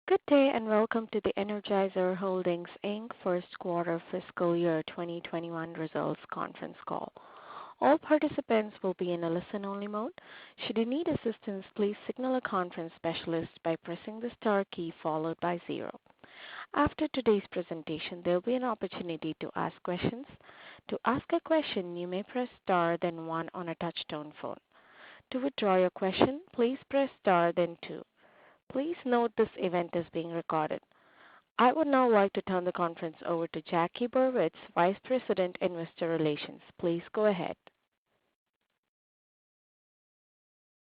Good day, and welcome to the Energizer Holdings, Inc. first quarter fiscal year 2021 results conference call. All participants will be in a listen-only mode. Should you need assistance, please signal a conference specialist by pressing the star key followed by 0. After today's presentation, there will be an opportunity to ask questions. To ask a question, you may press star then 1 on a touch-tone phone. To withdraw your question, please press star then 2. Please note this event is being recorded. I would now like to turn the conference over to Jackie Burwitz, Vice President, Investor Relations. Please go ahead.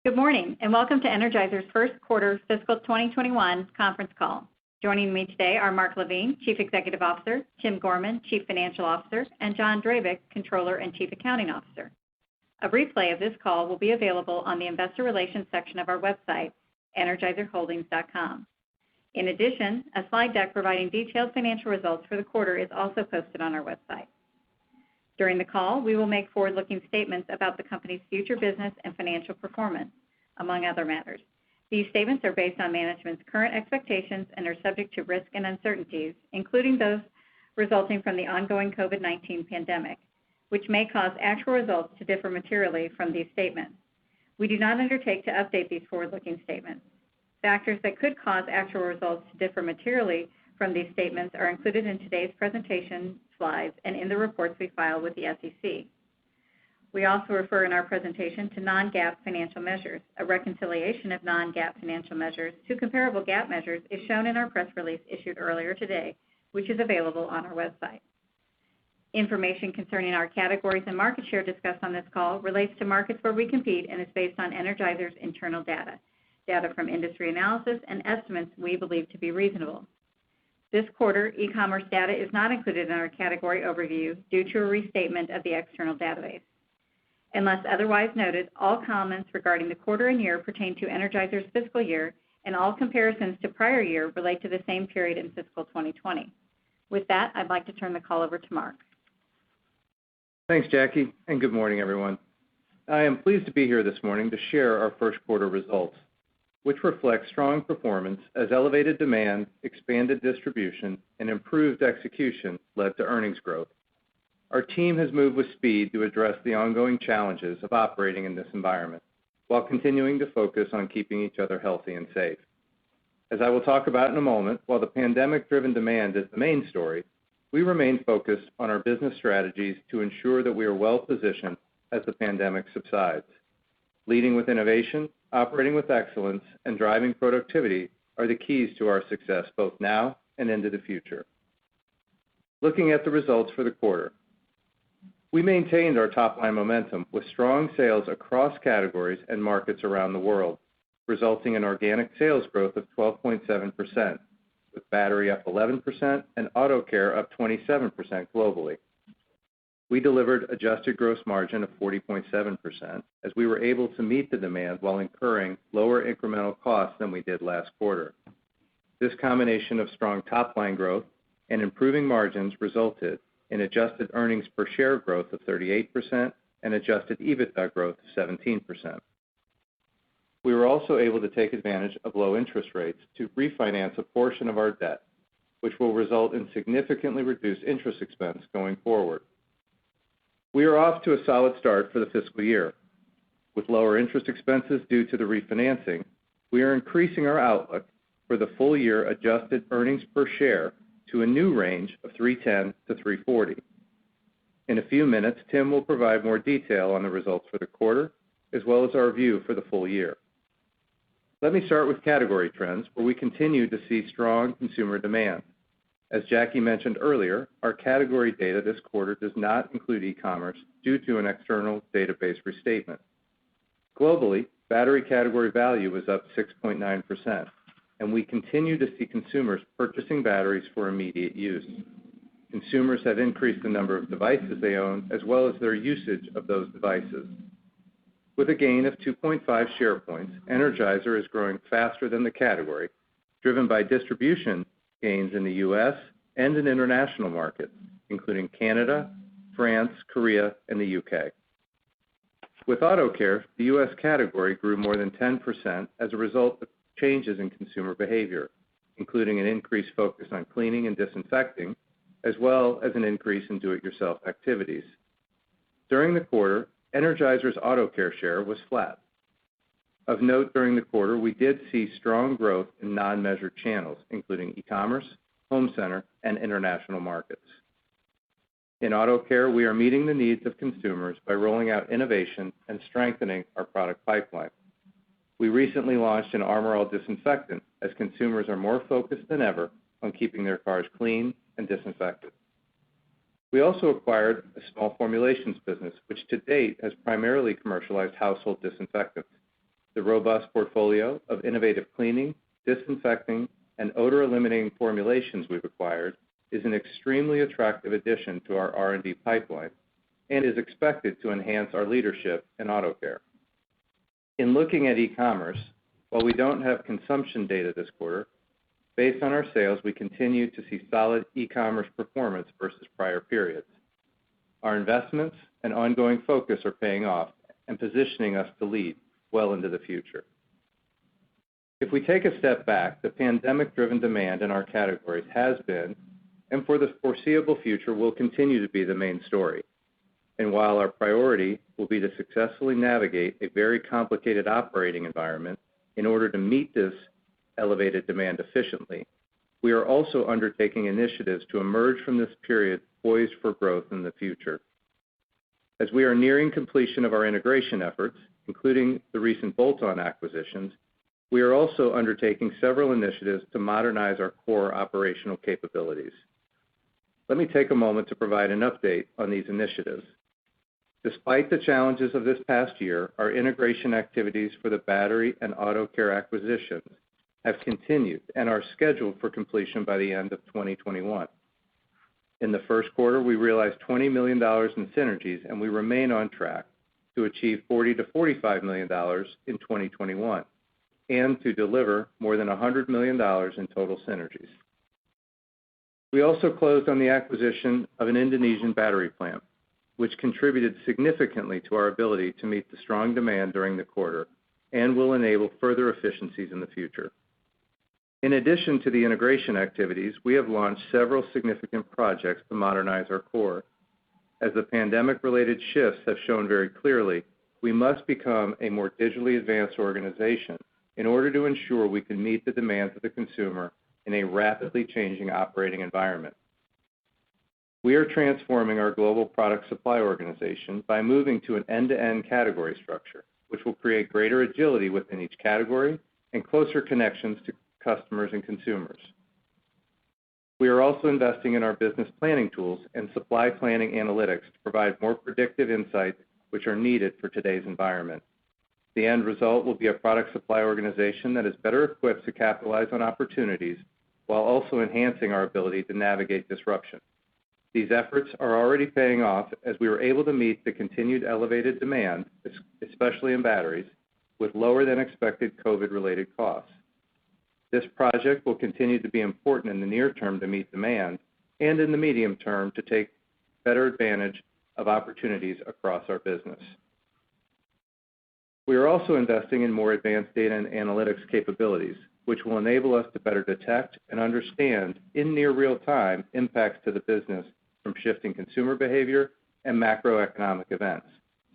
Good morning, and welcome to Energizer's first quarter fiscal 2021 conference call. Joining me today are Mark LaVigne, Chief Executive Officer, Tim Gorman, Chief Financial Officer, and John Drabik, Controller and Chief Accounting Officer. A replay of this call will be available on the Investor Relations section of our website, energizerholdings.com. In addition, a slide deck providing detailed financial results for the quarter is also posted on our website. During the call, we will make forward-looking statements about the company's future business and financial performance, among other matters. These statements are based on management's current expectations and are subject to risk and uncertainties, including those resulting from the ongoing COVID-19 pandemic, which may cause actual results to differ materially from these statements. We do not undertake to update these forward-looking statements. Factors that could cause actual results to differ materially from these statements are included in today's presentation slides and in the reports we file with the SEC. We also refer in our presentation to non-GAAP financial measures. A reconciliation of non-GAAP financial measures to comparable GAAP measures is shown in our press release issued earlier today, which is available on our website. Information concerning our categories and market share discussed on this call relates to markets where we compete and is based on Energizer's internal data from industry analysis, and estimates we believe to be reasonable. This quarter, e-commerce data is not included in our category overview due to a restatement of the external database. Unless otherwise noted, all comments regarding the quarter and year pertain to Energizer's fiscal year, and all comparisons to prior year relate to the same period in fiscal 2020. With that, I'd like to turn the call over to Mark. Thanks, Jackie, and good morning, everyone. I am pleased to be here this morning to share our first quarter results, which reflect strong performance as elevated demand, expanded distribution, and improved execution led to earnings growth. Our team has moved with speed to address the ongoing challenges of operating in this environment, while continuing to focus on keeping each other healthy and safe. As I will talk about in a moment, while the pandemic-driven demand is the main story, we remain focused on our business strategies to ensure that we are well-positioned as the pandemic subsides. Leading with innovation, operating with excellence, and driving productivity are the keys to our success both now and into the future. Looking at the results for the quarter, we maintained our top-line momentum with strong sales across categories and markets around the world, resulting in organic sales growth of 12.7%. with battery up 11% and auto care up 27% globally. We delivered adjusted gross margin of 40.7% as we were able to meet the demand while incurring lower incremental costs than we did last quarter. This combination of strong top-line growth and improving margins resulted in adjusted earnings per share growth of 38% and adjusted EBITDA growth of 17%. We were also able to take advantage of low interest rates to refinance a portion of our debt, which will result in significantly reduced interest expense going forward. We are off to a solid start for the fiscal year. With lower interest expenses due to the refinancing, we are increasing our outlook for the full year adjusted earnings per share to a new range of $3.10 to $3.40. In a few minutes, Tim will provide more detail on the results for the quarter, as well as our view for the full year. Let me start with category trends, where we continue to see strong consumer demand. As Jackie mentioned earlier, our category data this quarter does not include e-commerce due to an external database restatement. Globally, battery category value was up 6.9%, and we continue to see consumers purchasing batteries for immediate use. Consumers have increased the number of devices they own, as well as their usage of those devices. With a gain of 2.5 share points, Energizer is growing faster than the category, driven by distribution gains in the U.S. and in international markets, including Canada, France, Korea, and the U.K. With auto care, the U.S. category grew more than 10% as a result of changes in consumer behavior, including an increased focus on cleaning and disinfecting, as well as an increase in do-it-yourself activities. During the quarter, Energizer's auto care share was flat. Of note during the quarter, we did see strong growth in non-measured channels, including e-commerce, home center, and international markets. In auto care, we are meeting the needs of consumers by rolling out innovation and strengthening our product pipeline. We recently launched an Armor All disinfectant as consumers are more focused than ever on keeping their cars clean and disinfected. We also acquired a small formulations business, which to date has primarily commercialized household disinfectants. The robust portfolio of innovative cleaning, disinfecting, and odor-eliminating formulations we've acquired is an extremely attractive addition to our R&D pipeline and is expected to enhance our leadership in auto care. In looking at e-commerce, while we don't have consumption data this quarter, based on our sales, we continue to see solid e-commerce performance versus prior periods. Our investments and ongoing focus are paying off and positioning us to lead well into the future. If we take a step back, the pandemic-driven demand in our categories has been, and for the foreseeable future will continue to be, the main story. And while our priority will be to successfully navigate a very complicated operating environment in order to meet this elevated demand efficiently, we are also undertaking initiatives to emerge from this period poised for growth in the future. As we are nearing completion of our integration efforts, including the recent bolt-on acquisitions, we are also undertaking several initiatives to modernize our core operational capabilities. Let me take a moment to provide an update on these initiatives. Despite the challenges of this past year, our integration activities for the battery and auto care acquisitions have continued and are scheduled for completion by the end of 2021. In the first quarter, we realized $20 million in synergies, and we remain on track to achieve $40 to $45 million in 2021 and to deliver more than $100 million in total synergies. We also closed on the acquisition of an Indonesian battery plant, which contributed significantly to our ability to meet the strong demand during the quarter and will enable further efficiencies in the future. In addition to the integration activities, we have launched several significant projects to modernize our core. As the pandemic-related shifts have shown very clearly, we must become a more digitally advanced organization in order to ensure we can meet the demands of the consumer in a rapidly changing operating environment. We are transforming our global product supply organization by moving to an end-to-end category structure, which will create greater agility within each category and closer connections to customers and consumers. We are also investing in our business planning tools and supply planning analytics to provide more predictive insights which are needed for today's environment. The end result will be a product supply organization that is better equipped to capitalize on opportunities while also enhancing our ability to navigate disruption. These efforts are already paying off as we were able to meet the continued elevated demand, especially in batteries, with lower than expected COVID-related costs. This project will continue to be important in the near term to meet demand and in the medium term to take better advantage of opportunities across our business. We are also investing in more advanced data and analytics capabilities, which will enable us to better detect and understand in near real time impacts to the business from shifting consumer behavior and macroeconomic events,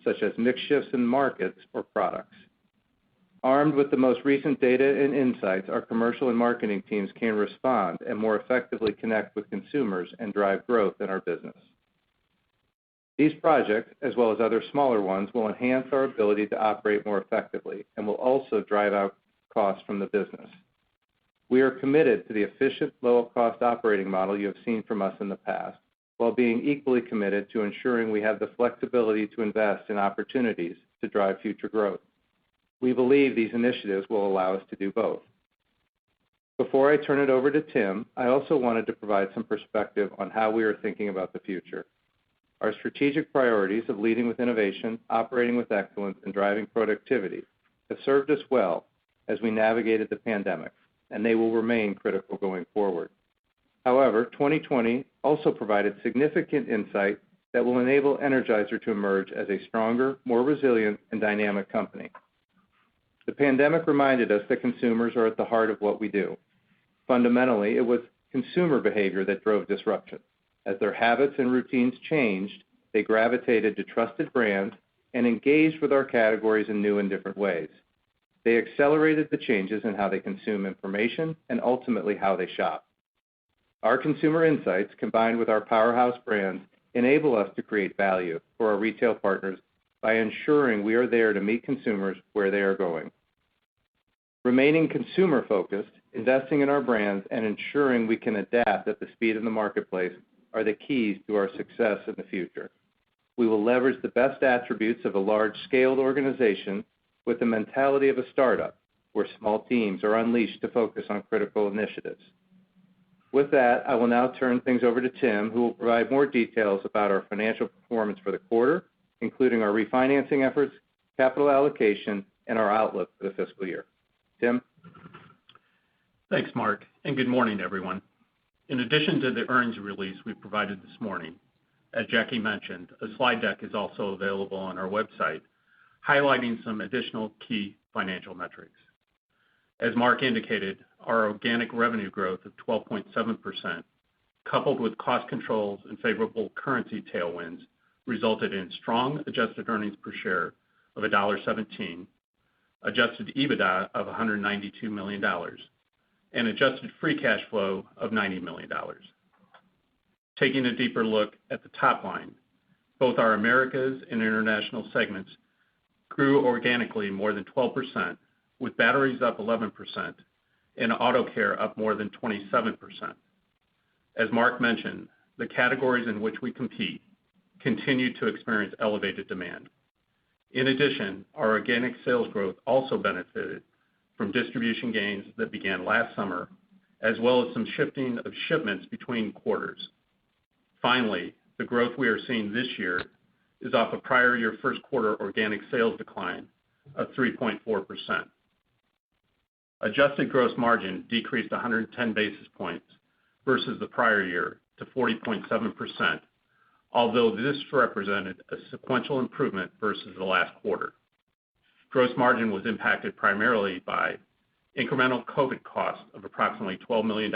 such as mix shifts in markets or products. Armed with the most recent data and insights, our commercial and marketing teams can respond and more effectively connect with consumers and drive growth in our business. These projects, as well as other smaller ones, will enhance our ability to operate more effectively and will also drive out costs from the business. We are committed to the efficient, low-cost operating model you have seen from us in the past, while being equally committed to ensuring we have the flexibility to invest in opportunities to drive future growth. We believe these initiatives will allow us to do both. Before I turn it over to Tim, I also wanted to provide some perspective on how we are thinking about the future. Our strategic priorities of leading with innovation, operating with excellence, and driving productivity have served us well as we navigated the pandemic, and they will remain critical going forward. However, 2020 also provided significant insight that will enable Energizer to emerge as a stronger, more resilient, and dynamic company. The pandemic reminded us that consumers are at the heart of what we do. Fundamentally, it was consumer behavior that drove disruption. As their habits and routines changed, they gravitated to trusted brands and engaged with our categories in new and different ways. They accelerated the changes in how they consume information and ultimately how they shop. Our consumer insights, combined with our powerhouse brands, enable us to create value for our retail partners by ensuring we are there to meet consumers where they are going. Remaining consumer-focused, investing in our brands, and ensuring we can adapt at the speed of the marketplace are the keys to our success in the future. We will leverage the best attributes of a large-scaled organization with the mentality of a startup, where small teams are unleashed to focus on critical initiatives. With that, I will now turn things over to Tim, who will provide more details about our financial performance for the quarter, including our refinancing efforts, capital allocation, and our outlook for the fiscal year. Tim? Thanks, Mark, and good morning, everyone. In addition to the earnings release we provided this morning, as Jackie mentioned, a slide deck is also available on our website, highlighting some additional key financial metrics. As Mark indicated, our organic revenue growth of 12.7%, coupled with cost controls and favorable currency tailwinds, resulted in strong adjusted earnings per share of $1.17, adjusted EBITDA of $192 million, and adjusted free cash flow of $90 million. Taking a deeper look at the top line, both our Americas and International segments grew organically more than 12%, with batteries up 11% and auto care up more than 27%. As Mark mentioned, the categories in which we compete continue to experience elevated demand. In addition, our organic sales growth also benefited from distribution gains that began last summer, as well as some shifting of shipments between quarters. Finally, the growth we are seeing this year is off a prior year first quarter organic sales decline of 3.4%. Adjusted gross margin decreased 110 basis points versus the prior year to 40.7%, although this represented a sequential improvement versus the last quarter. Gross margin was impacted primarily by incremental COVID costs of approximately $12 million,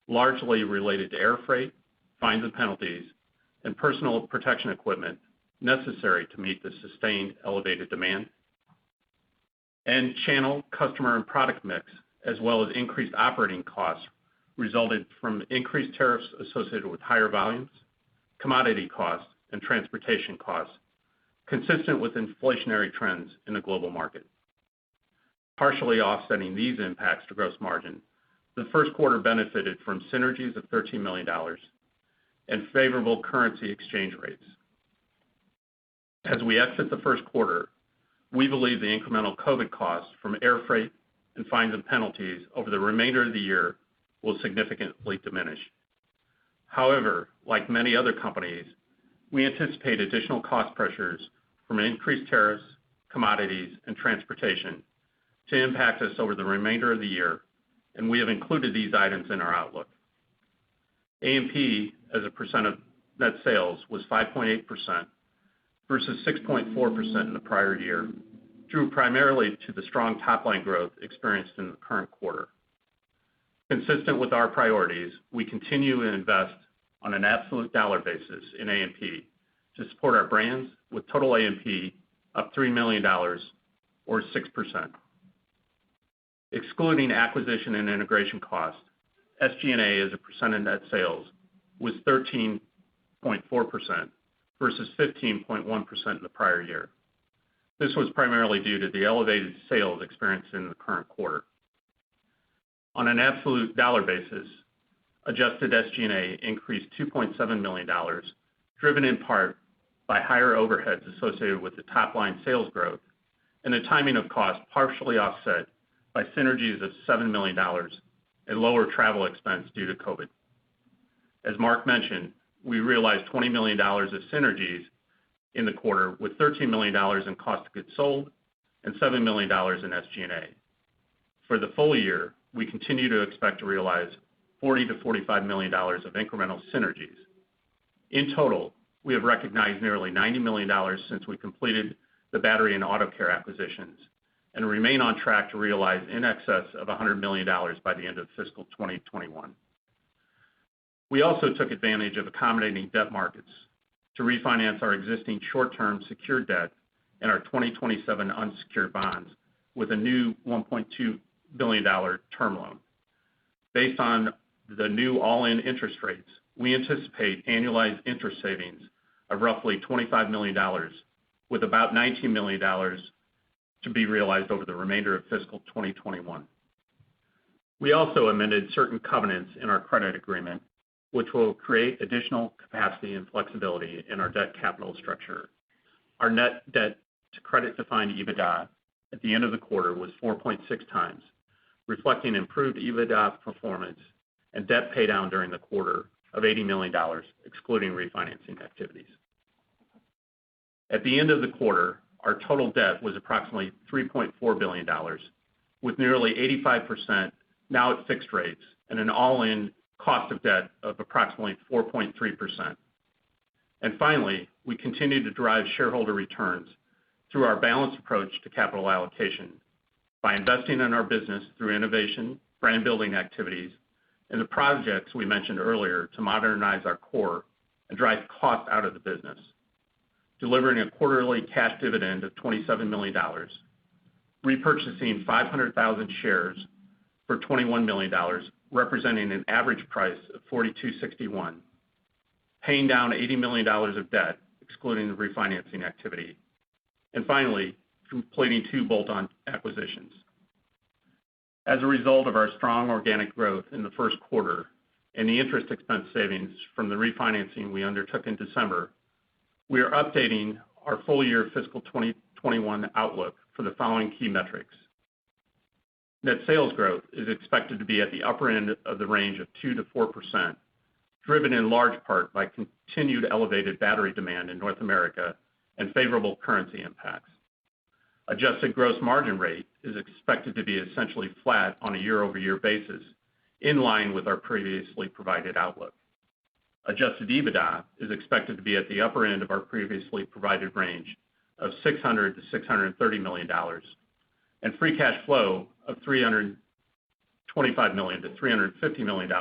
largely related to air freight, fines and penalties, and personal protection equipment necessary to meet the sustained elevated demand. And channel, customer, and product mix, as well as increased operating costs, resulted from increased tariffs associated with higher volumes, commodity costs, and transportation costs, consistent with inflationary trends in the global market. Partially offsetting these impacts to gross margin, the first quarter benefited from synergies of $13 million and favorable currency exchange rates. As we exit the first quarter, we believe the incremental COVID costs from air freight and fines and penalties over the remainder of the year will significantly diminish. However, like many other companies, we anticipate additional cost pressures from increased tariffs, commodities, and transportation to impact us over the remainder of the year, and we have included these items in our outlook. A&P as a percent of net sales was 5.8% versus 6.4% in the prior year, due primarily to the strong top-line growth experienced in the current quarter. Consistent with our priorities, we continue to invest on an absolute dollar basis in A&P to support our brands, with total A&P up $3 million, or 6%. Excluding acquisition and integration costs, SG&A as a percent of net sales was 13.4% versus 15.1% in the prior year. This was primarily due to the elevated sales experienced in the current quarter. On an absolute dollar basis, adjusted SG&A increased $2.7 million, driven in part by higher overheads associated with the top-line sales growth and the timing of costs partially offset by synergies of $7 million and lower travel expense due to COVID. As Mark mentioned, we realized $20 million of synergies in the quarter, with $13 million in cost of goods sold and $7 million in SG&A. For the full year, we continue to expect to realize $40 to $45 million of incremental synergies. In total, we have recognized nearly $90 million since we completed the battery and auto care acquisitions, and remain on track to realize in excess of $100 million by the end of fiscal 2021. We also took advantage of accommodating debt markets to refinance our existing short-term secured debt and our 2027 unsecured bonds with a new $1.2 billion term loan. Based on the new all-in interest rates, we anticipate annualized interest savings of roughly $25 million, with about $19 million to be realized over the remainder of fiscal 2021. We also amended certain covenants in our credit agreement, which will create additional capacity and flexibility in our debt capital structure. Our net debt to credit-defined EBITDA at the end of the quarter was 4.6 times, reflecting improved EBITDA performance and debt paydown during the quarter of $80 million, excluding refinancing activities. At the end of the quarter, our total debt was approximately $3.4 billion, with nearly 85% now at fixed rates and an all-in cost of debt of approximately 4.3%. And finally, we continue to drive shareholder returns through our balanced approach to capital allocation by investing in our business through innovation, brand building activities, and the projects we mentioned earlier to modernize our core and drive cost out of the business, delivering a quarterly cash dividend of $27 million, repurchasing 500,000 shares for $21 million, representing an average price of $42.61, paying down $80 million of debt, excluding the refinancing activity, and finally, completing 2 bolt-on acquisitions. As a result of our strong organic growth in the first quarter and the interest expense savings from the refinancing we undertook in December, we are updating our full-year fiscal 2021 outlook for the following key metrics. Net sales growth is expected to be at the upper end of the range of 2 to 4%, driven in large part by continued elevated battery demand in North America and favorable currency impacts. Adjusted gross margin rate is expected to be essentially flat on a year-over-year basis, in line with our previously provided outlook. Adjusted EBITDA is expected to be at the upper end of our previously provided range of $600 to $630 million, and free cash flow of $325 million to $350 million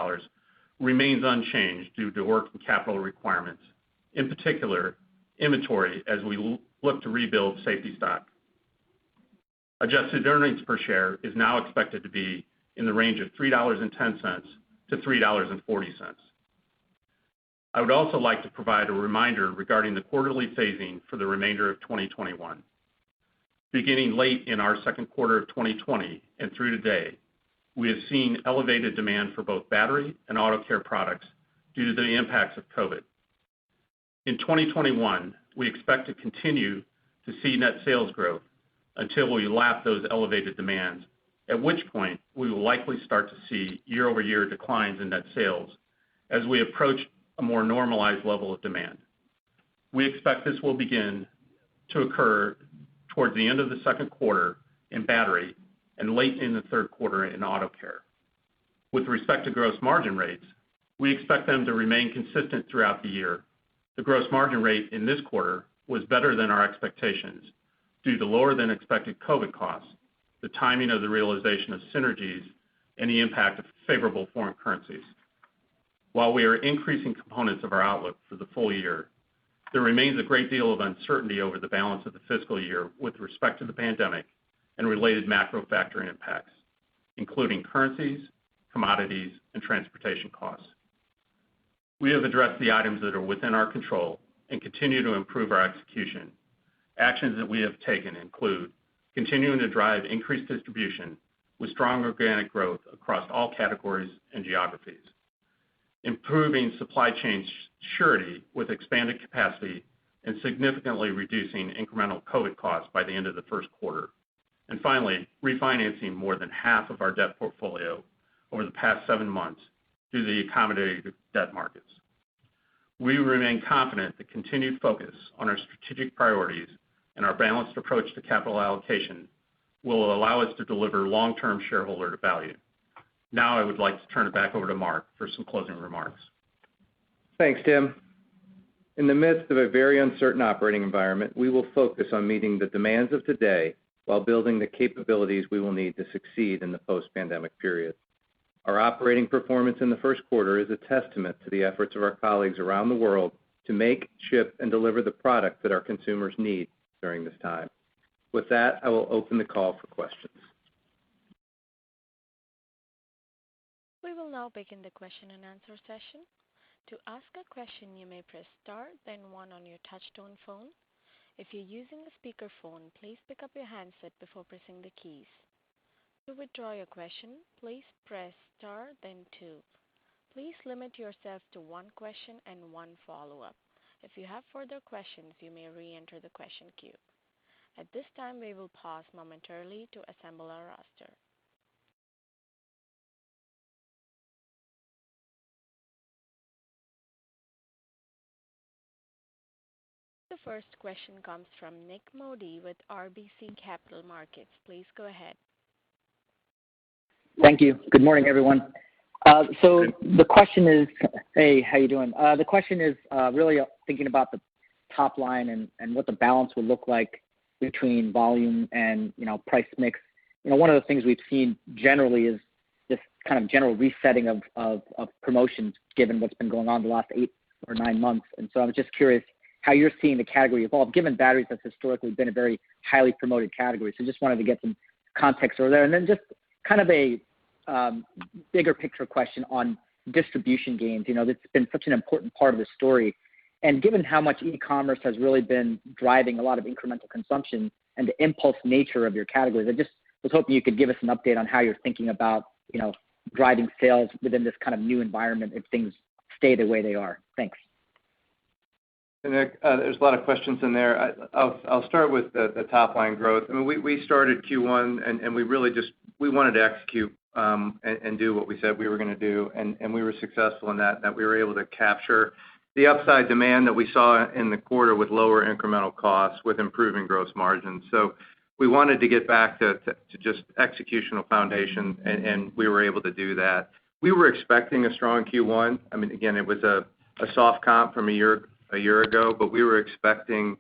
remains unchanged due to working capital requirements, in particular, inventory as we look to rebuild safety stock. Adjusted earnings per share is now expected to be in the range of $3.10 to $3.40. I would also like to provide a reminder regarding the quarterly phasing for the remainder of 2021. Beginning late in our second quarter of 2020 and through today, we have seen elevated demand for both battery and auto care products due to the impacts of COVID. In 2021, we expect to continue to see net sales growth until we lap those elevated demands, at which point we will likely start to see year-over-year declines in net sales as we approach a more normalized level of demand. We expect this will begin to occur towards the end of the second quarter in battery and late in the third quarter in auto care. With respect to gross margin rates, we expect them to remain consistent throughout the year. The gross margin rate in this quarter was better than our expectations due to lower than expected COVID costs, the timing of the realization of synergies, and the impact of favorable foreign currencies. While we are increasing components of our outlook for the full year, there remains a great deal of uncertainty over the balance of the fiscal year with respect to the pandemic and related macro factor impacts, including currencies, commodities, and transportation costs. We have addressed the items that are within our control and continue to improve our execution. Actions that we have taken include continuing to drive increased distribution with strong organic growth across all categories and geographies, improving supply chain surety with expanded capacity and significantly reducing incremental COVID costs by the end of the first quarter, and finally, refinancing more than half of our debt portfolio over the past 7 months due to the accommodative debt markets. We remain confident that continued focus on our strategic priorities and our balanced approach to capital allocation will allow us to deliver long-term shareholder value. Now I would like to turn it back over to Mark for some closing remarks. Thanks, Tim. In the midst of a very uncertain operating environment, we will focus on meeting the demands of today while building the capabilities we will need to succeed in the post-pandemic period. Our operating performance in the first quarter is a testament to the efforts of our colleagues around the world to make, ship, and deliver the product that our consumers need during this time. With that, I will open the call for questions. We will now begin the question and answer session. To ask a question, you may press star, then one on your touch-tone phone. If you're using a speakerphone, please pick up your handset before pressing the keys. To withdraw your question, please press star, then two. Please limit yourself to one question and one follow-up. If you have further questions, you may re-enter the question queue. At this time, we will pause momentarily to assemble our roster. The first question comes from Nik Modi with RBC Capital Markets. Please go ahead. Thank you. Good morning, everyone. The question is, hey, how you doing? The question is really thinking about the top line and what the balance would look like between volume and price mix. One of the things we've seen generally is this kind of general resetting of promotions, given what's been going on the last 8 or 9 months. And so I was just curious how you're seeing the category evolve, given batteries has historically been a very highly promoted category. So just wanted to get some context over there, and then just kind of a bigger picture question on distribution gains. That's been such an important part of the story. And given how much e-commerce has really been driving a lot of incremental consumption and the impulse nature of your categories, I just was hoping you could give us an update on how you're thinking about, driving sales within this kind of new environment if things stay the way they are. Thanks. Nick, there's a lot of questions in there. I'll start with the top line growth. I mean, we started Q1 and we wanted to execute and do what we said we were going to do, and we were successful in that we were able to capture the upside demand that we saw in the quarter with lower incremental costs, with improving gross margins. So we wanted to get back to just executional foundation, and we were able to do that. We were expecting a strong Q1. I mean, again, it was a soft comp from a year ago, but we were expecting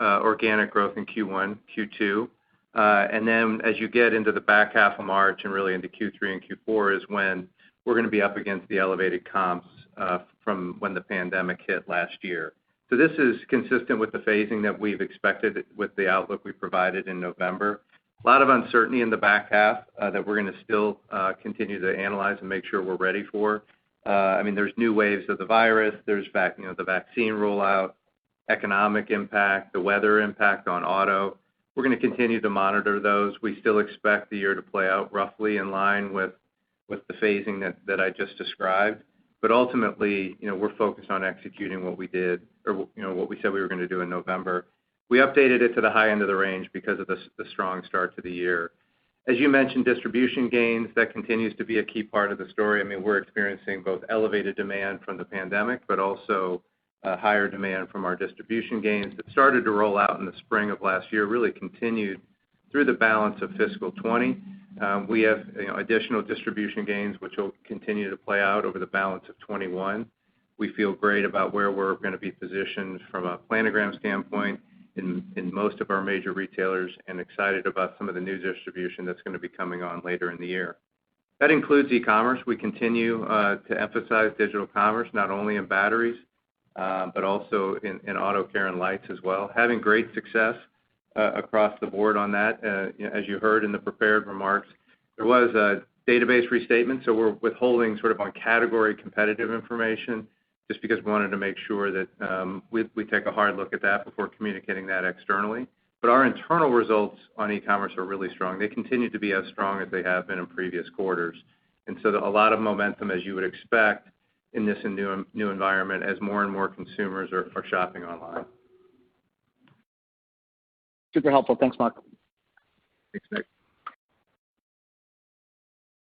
organic growth in Q1, Q2. And then as you get into the back half of March and really into Q3 and Q4 is when we're going to be up against the elevated comps from when the pandemic hit last year. So this is consistent with the phasing that we've expected with the outlook we provided in November. A lot of uncertainty in the back half that we're going to still continue to analyze and make sure we're ready for. I mean, there's new waves of the virus. There's the vaccine rollout, economic impact, the weather impact on auto. We're going to continue to monitor those. We still expect the year to play out roughly in line with the phasing that I just described. But ultimately, we're focused on executing what we did, or what we said we were going to do in November. We updated it to the high end of the range because of the strong start to the year. As you mentioned, distribution gains, that continues to be a key part of the story. I mean, we're experiencing both elevated demand from the pandemic, but also higher demand from our distribution gains that started to roll out in the spring of last year, really continued through the balance of fiscal 20. We have additional distribution gains, which will continue to play out over the balance of 21. We feel great about where we're going to be positioned from a planogram standpoint in most of our major retailers, and excited about some of the new distribution that's going to be coming on later in the year. That includes e-commerce. We continue to emphasize digital commerce, not only in batteries, but also in auto care and lights as well. Having great success across the board on that. As you heard in the prepared remarks, there was a database restatement, so we're withholding sort of on category competitive information, just because we wanted to make sure that we take a hard look at that before communicating that externally. But our internal results on e-commerce are really strong. They continue to be as strong as they have been in previous quarters. And so a lot of momentum, as you would expect, in this new environment as more and more consumers are shopping online. Super helpful. Thanks, Mark. Thanks, Nick.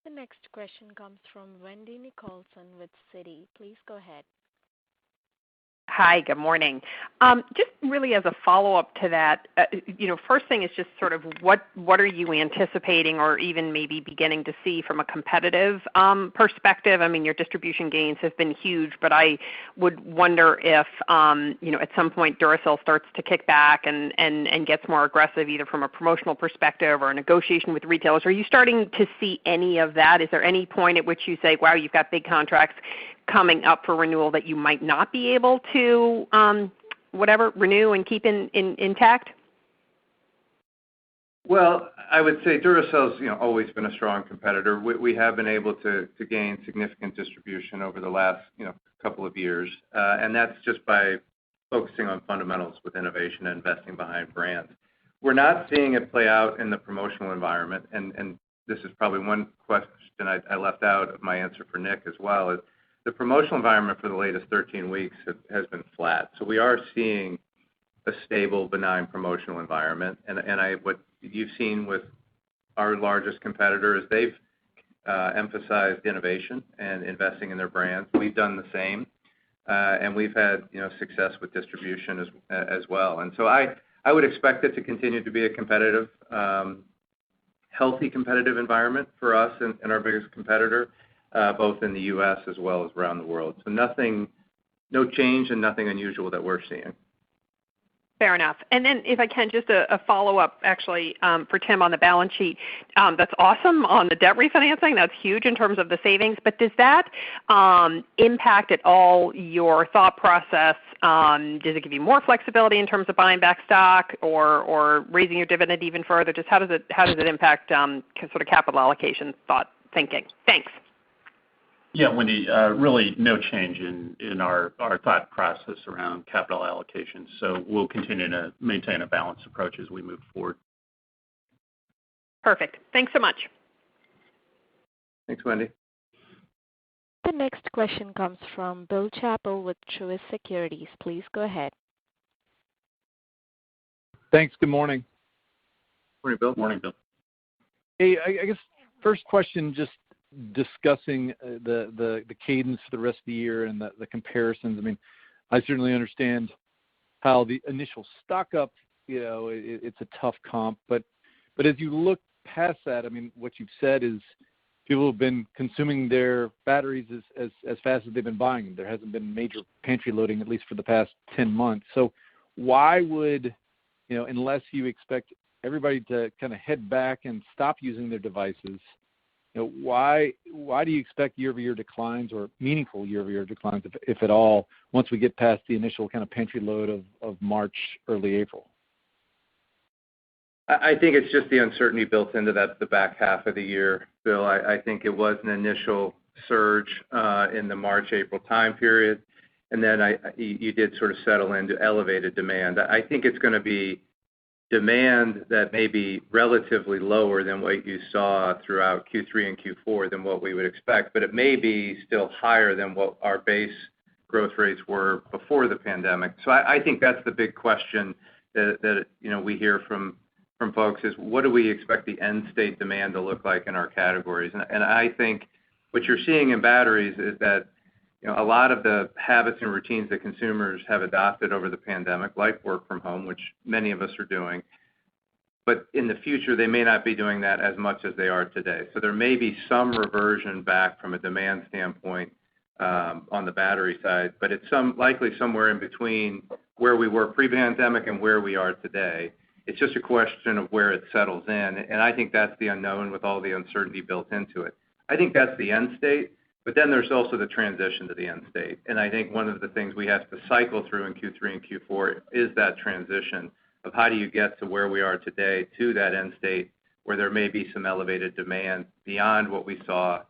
The next question comes from Wendy Nicholson with Citi. Please go ahead. Hi, good morning. Just really as a follow-up to that, first thing is just sort of what are you anticipating or even maybe beginning to see from a competitive perspective? I mean, your distribution gains have been huge, but I would wonder if, at some point Duracell starts to kick back and gets more aggressive either from a promotional perspective or a negotiation with retailers. Are you starting to see any of that? Is there any point at which you say, wow, you've got big contracts coming up for renewal that you might not be able to renew and keep intact? Well, I would say Duracell's always been a strong competitor. We have been able to gain significant distribution over the last couple of years, and that's just by focusing on fundamentals with innovation and investing behind brands. We're not seeing it play out in the promotional environment, and this is probably one question I left out of my answer for Nick as well, is the promotional environment for the latest 13 weeks has been flat. So we are seeing a stable, benign promotional environment. And what you've seen with our largest competitor is they've emphasized innovation and investing in their brands. We've done the same, and we've had success with distribution as well. And so I would expect it to continue to be a competitive, healthy competitive environment for us and our biggest competitor, both in the U.S. as well as around the world. So no change and nothing unusual that we're seeing. Fair enough. And then if I can, just a follow-up actually for Tim on the balance sheet. That's awesome on the debt refinancing. That's huge in terms of the savings. But does that impact at all your thought process? Does it give you more flexibility in terms of buying back stock or raising your dividend even further? Just how does it impact sort of capital allocation thinking? Thanks. Yeah, Wendy, really no change in our thought process around capital allocation. So we'll continue to maintain a balanced approach as we move forward. Perfect. Thanks so much. Thanks, Wendy. The next question comes from Bill Chappell with Truist Securities. Please go ahead. Thanks. Good morning. Morning, Bill. Morning, Bill. Hey, I guess first question, just discussing the cadence for the rest of the year and the comparisons. I mean, I certainly understand how the initial stock up, it's a tough comp, but as you look past that, I mean, what you've said is people have been consuming their batteries as fast as they've been buying them. There hasn't been major pantry loading, at least for the past 10 months. So why would, unless you expect everybody to kind of head back and stop using their devices, why do you expect year-over-year declines or meaningful year-over-year declines, if at all, once we get past the initial kind of pantry load of March, early April? I think it's just the uncertainty built into the back half of the year, Bill. I think it was an initial surge in the March, April time period, and then you did sort of settle into elevated demand. I think it's going to be demand that may be relatively lower than what you saw throughout Q3 and Q4 than what we would expect, but it may be still higher than what our base growth rates were before the pandemic. So I think that's the big question that we hear from folks is, what do we expect the end state demand to look like in our categories? And I think what you're seeing in batteries is that a lot of the habits and routines that consumers have adopted over the pandemic, like work from home, which many of us are doing, but in the future, they may not be doing that as much as they are today. So there may be some reversion back from a demand standpoint on the battery side, but it's likely somewhere in between where we were pre-pandemic and where we are today. It's just a question of where it settles in, and I think that's the unknown with all the uncertainty built into it. I think that's the end state. But then there's also the transition to the end state. And I think one of the things we have to cycle through in Q3 and Q4 is that transition of how do you get to where we are today to that end state where there may be some elevated demand beyond what we saw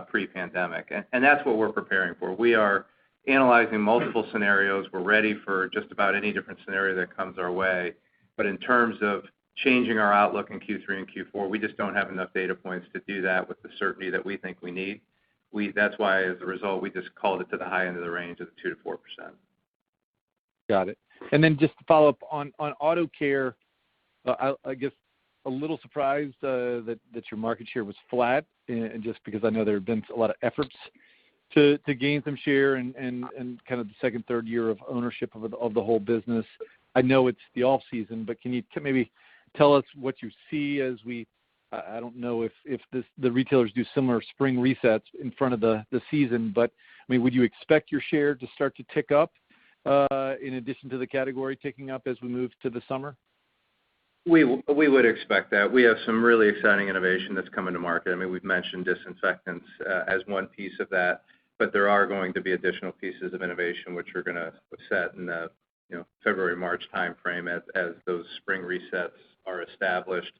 pre-pandemic. And that's what we're preparing for. We are analyzing multiple scenarios. We're ready for just about any different scenario that comes our way. But in terms of changing our outlook in Q3 and Q4, we just don't have enough data points to do that with the certainty that we think we need. That's why, as a result, we just called it to the high end of the range of 2 to 4%. Got it. And then just to follow up on auto care, I guess a little surprised that your market share was flat, and just because I know there have been a lot of efforts to gain some share and kind of the second, third year of ownership of the whole business. I know it's the off season, but can you maybe tell us what you see as I don't know if the retailers do similar spring resets in front of the season, but I mean, would you expect your share to start to tick up in addition to the category ticking up as we move to the summer? We would expect that. We have some really exciting innovation that's coming to market. I mean, we've mentioned disinfectants as one piece of that, but there are going to be additional pieces of innovation which are going to set in the February, March timeframe as those spring resets are established.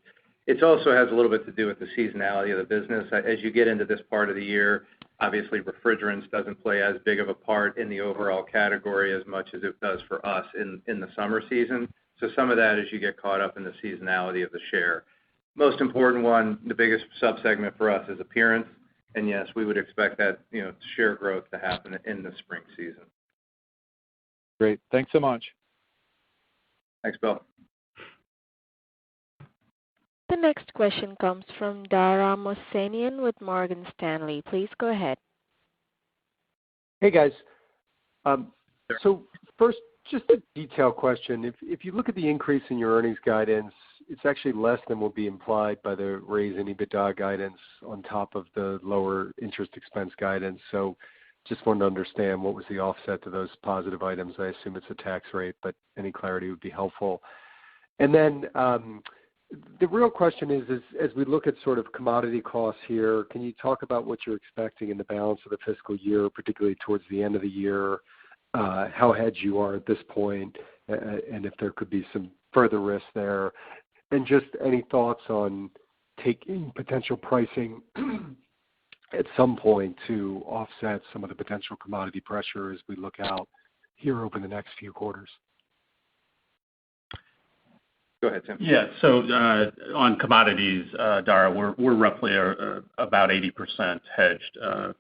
It also has a little bit to do with the seasonality of the business. As you get into this part of the year, obviously refrigerants doesn't play as big of a part in the overall category as much as it does for us in the summer season. So some of that is you get caught up in the seasonality of the share. Most important one, the biggest subsegment for us is appearance. And yes, we would expect that share growth to happen in the spring season. Great. Thanks so much. Thanks, Bill. The next question comes from Dara Mohsenian with Morgan Stanley. Please go ahead. Hey, guys. So first, just a detailed question. If you look at the increase in your earnings guidance, it's actually less than will be implied by the raise in EBITDA guidance on top of the lower interest expense guidance. So just wanted to understand what was the offset to those positive items. I assume it's a tax rate, but any clarity would be helpful. And then the real question is as we look at sort of commodity costs here, can you talk about what you're expecting in the balance of the fiscal year, particularly towards the end of the year, how hedged you are at this point, and if there could be some further risk there, and just any thoughts on taking potential pricing at some point to offset some of the potential commodity pressure as we look out here over the next few quarters? Go ahead, Tim. Yeah. So on commodities, Dara, we're roughly about 80% hedged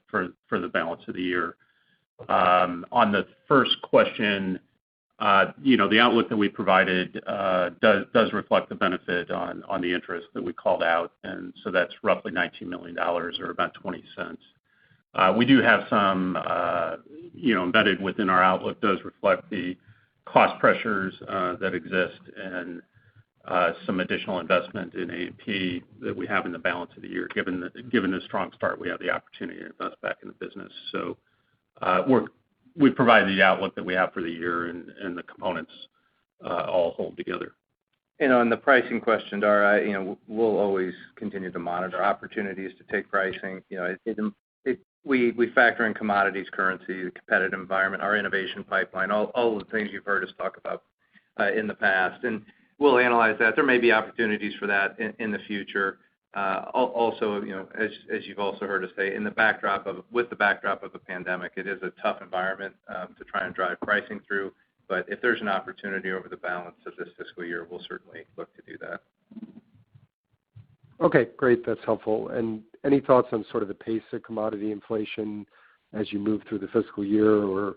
for the balance of the year. On the first question, the outlook that we provided does reflect the benefit on the interest that we called out, and so that's roughly $19 million or about 20 cents. We do have some, embedded within our outlook does reflect the cost pressures that exist and some additional investment in A&P that we have in the balance of the year. Given the strong start, we have the opportunity to invest back in the business. So we provide the outlook that we have for the year, and the components all hold together. And on the pricing question, Dara, we'll always continue to monitor opportunities to take pricing. We factor in commodities, currency, the competitive environment, our innovation pipeline, all the things you've heard us talk about in the past, and we'll analyze that. There may be opportunities for that in the future. Also, as you've also heard us say, with the backdrop of the pandemic, it is a tough environment to try and drive pricing through. But if there's an opportunity over the balance of this fiscal year, we'll certainly look to do that. Okay, great. That's helpful. And any thoughts on sort of the pace of commodity inflation as you move through the fiscal year, or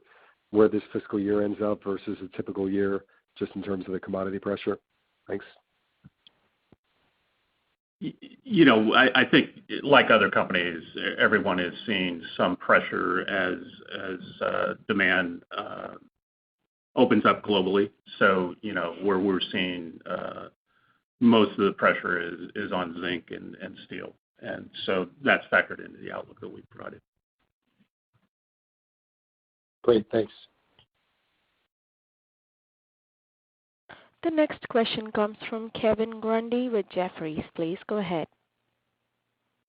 where this fiscal year ends up versus a typical year, just in terms of the commodity pressure? Thanks. I think, like other companies, everyone is seeing some pressure as demand opens up globally. So, where we're seeing most of the pressure is on zinc and steel. And so that's factored into the outlook that we provided. Great, thanks. The next question comes from Kevin Grundy with Jefferies. Please go ahead.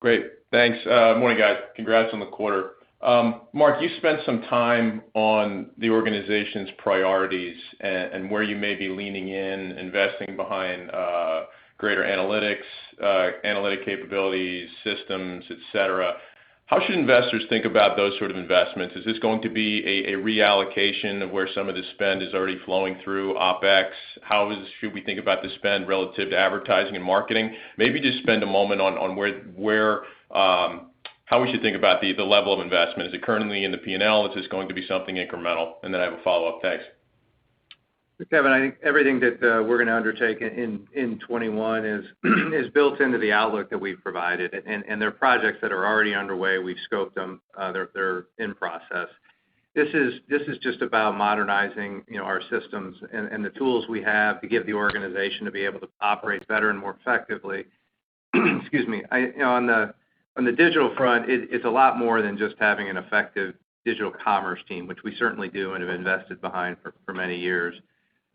Great. Thanks. Morning, guys. Congrats on the quarter. Mark, you spent some time on the organization's priorities and where you may be leaning in, investing behind greater analytics, analytic capabilities, systems, et cetera. How should investors think about those sort of investments? Is this going to be a reallocation of where some of the spend is already flowing through OpEx? Should we think about the spend relative to advertising and marketing? Maybe just spend a moment on how we should think about the level of investment. Is it currently in the P&L? Is this going to be something incremental? And then I have a follow-up. Thanks. Kevin, I think everything that we're going to undertake in 21 is built into the outlook that we've provided, and they're projects that are already underway. We've scoped them. They're in process. This is just about modernizing, our systems and the tools we have to give the organization to be able to operate better and more effectively. Excuse me. On the digital front, it's a lot more than just having an effective digital commerce team, which we certainly do and have invested behind for many years.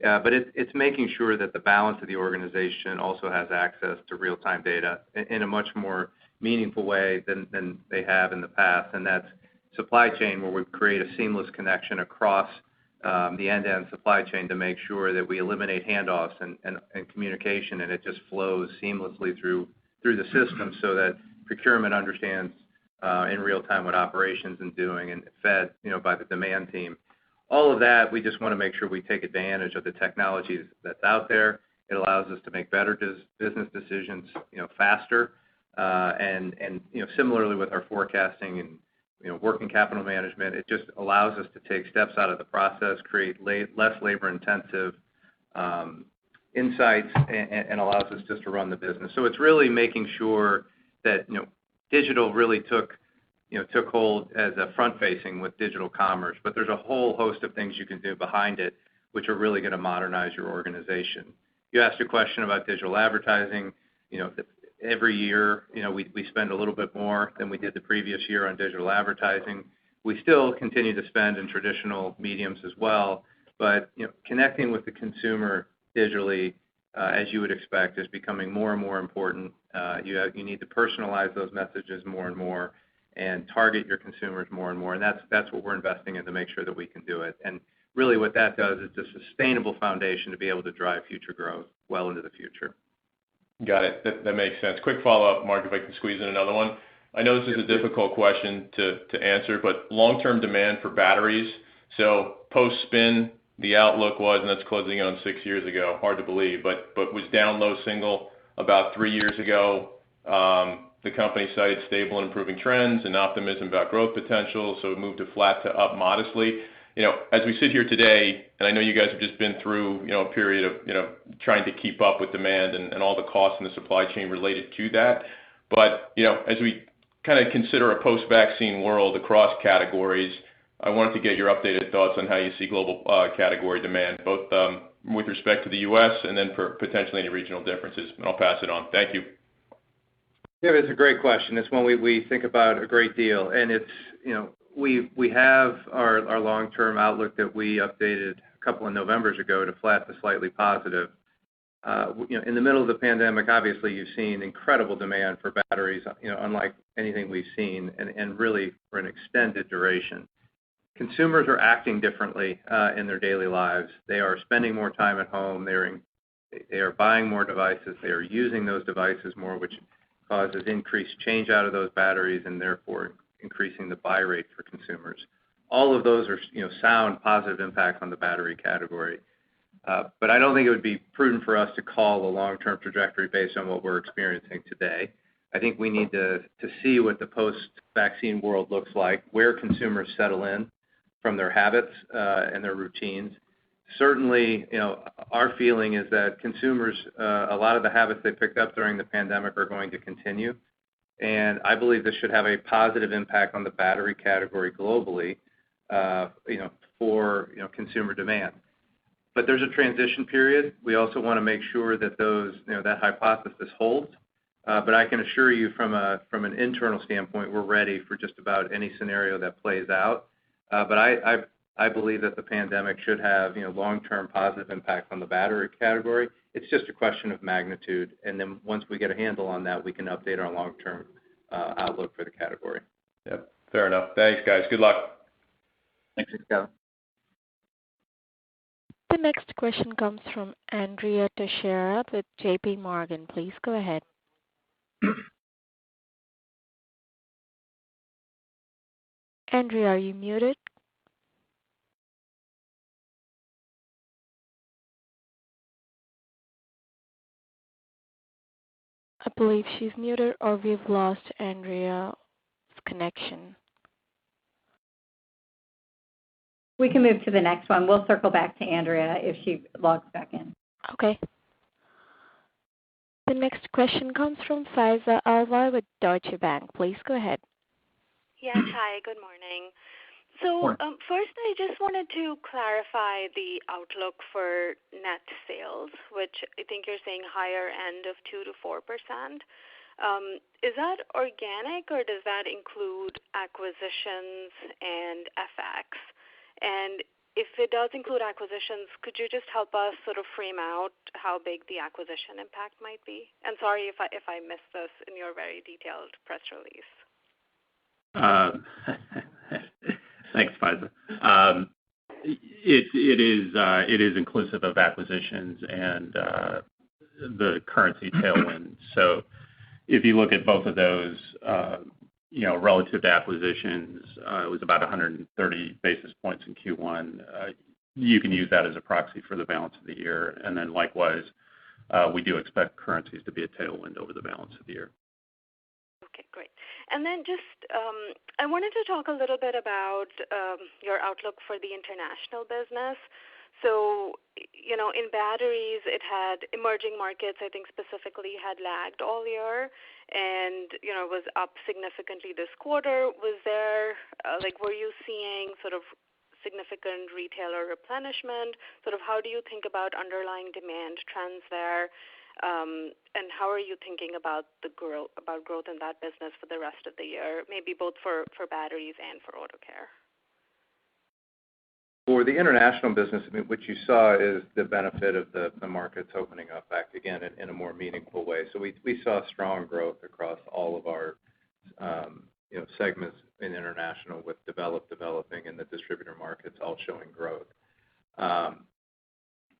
But it's making sure that the balance of the organization also has access to real-time data in a much more meaningful way than they have in the past, and that's supply chain, where we create a seamless connection across the end-to-end supply chain to make sure that we eliminate handoffs and communication, and it just flows seamlessly through the system so that procurement understands in real time what operations is doing and fed by the demand team. All of that, we just want to make sure we take advantage of the technologies that's out there. It allows us to make better business decisions, faster, and similarly with our forecasting and working capital management, it just allows us to take steps out of the process, create less labor-intensive insights, and allows us just to run the business. So it's really making sure that digital really took hold as a front-facing with digital commerce, but there's a whole host of things you can do behind it, which are really going to modernize your organization. You asked a question about digital advertising. Every year, we spend a little bit more than we did the previous year on digital advertising. We still continue to spend in traditional mediums as well, but connecting with the consumer digitally, as you would expect, is becoming more and more important. You need to personalize those messages more and more and target your consumers more and more, and that's what we're investing in to make sure that we can do it. And really what that does is a sustainable foundation to be able to drive future growth well into the future. Got it. That makes sense. Quick follow-up, Mark, if I can squeeze in another one. I know this is a difficult question to answer, but long-term demand for batteries. So post-spin, the outlook was, and that's closing in on 6 years ago, hard to believe, but was down low single about 3 years ago. The company cited stable and improving trends and optimism about growth potential, so it moved to flat to up modestly. As we sit here today, and I know you guys have just been through, a period of, trying to keep up with demand and all the costs in the supply chain related to that. But, as we kind of consider a post-vaccine world across categories, I wanted to get your updated thoughts on how you see global category demand, both with respect to the U.S. and then potentially any regional differences. And I'll pass it on. Thank you. Yeah, it's a great question. It's one we think about a great deal, and it's we have our long-term outlook that we updated a couple of Novembers ago to flat to slightly positive. In the middle of the pandemic, obviously you've seen incredible demand for batteries, unlike anything we've seen, and really for an extended duration. Consumers are acting differently in their daily lives. They are spending more time at home. They are buying more devices. They are using those devices more, which causes increased change out of those batteries and therefore increasing the buy rate for consumers. All of those are sound positive impacts on the battery category. But I don't think it would be prudent for us to call a long-term trajectory based on what we're experiencing today. I think we need to see what the post-vaccine world looks like, where consumers settle in from their habits and their routines. Certainly, our feeling is that consumers, a lot of the habits they picked up during the pandemic are going to continue. And I believe this should have a positive impact on the battery category globally, for consumer demand. But there's a transition period. We also want to make sure that that hypothesis holds. But I can assure you from an internal standpoint, we're ready for just about any scenario that plays out. But I believe that the pandemic should have long-term positive impact on the battery category. It's just a question of magnitude, and then once we get a handle on that, we can update our long-term outlook for the category. Yep, fair enough. Thanks, guys. Good luck. Thanks, Kevin. The next question comes from Andrea Teixeira with J.P. Morgan. Please go ahead. Andrea, are you muted? I believe she's muted, or we've lost Andrea's connection. We can move to the next one. We'll circle back to Andrea if she logs back in. Okay. The next question comes from Faiza Alwy with Deutsche Bank. Please go ahead. Yes, hi, good morning. So first, I just wanted to clarify the outlook for net sales, which I think you're saying higher end of 2 to 4%. Is that organic, or does that include acquisitions and FX? And if it does include acquisitions, could you just help us sort of frame out how big the acquisition impact might be? And sorry if I missed this in your very detailed press release. Thanks, Faiza. It is inclusive of acquisitions and the currency tailwind. So if you look at both of those, relative to acquisitions, it was about 130 basis points in Q1. You can use that as a proxy for the balance of the year. And then likewise, we do expect currencies to be a tailwind over the balance of the year. Okay, great. And then just, I wanted to talk a little bit about your outlook for the international business. So, in batteries, it had emerging markets, I think specifically had lagged all year and, was up significantly this quarter. Was there, were you seeing sort of significant retailer replenishment? Sort of how do you think about underlying demand trends there? And how are you thinking about growth in that business for the rest of the year, maybe both for batteries and for auto care? For the international business, what you saw is the benefit of the markets opening up back again in a more meaningful way. So we saw strong growth across all of our segments in international, with developing, and the distributor markets all showing growth.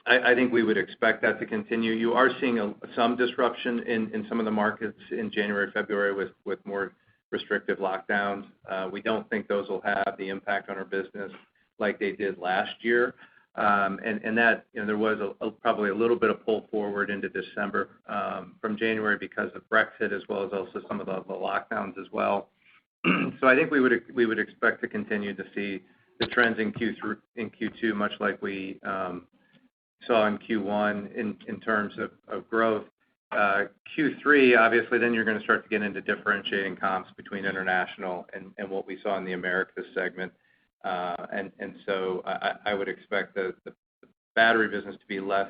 I think we would expect that to continue. You are seeing some disruption in some of the markets in January, February with more restrictive lockdowns. We don't think those will have the impact on our business like they did last year. And that, there was probably a little bit of pull forward into December from January because of Brexit, as well as also some of the lockdowns as well. So I think we would expect to continue to see the trends in Q2, much like we saw in Q1 in terms of growth. Q3, obviously, then you're going to start to get into differentiating comps between international and what we saw in the Americas segment. And so I would expect the battery business to be less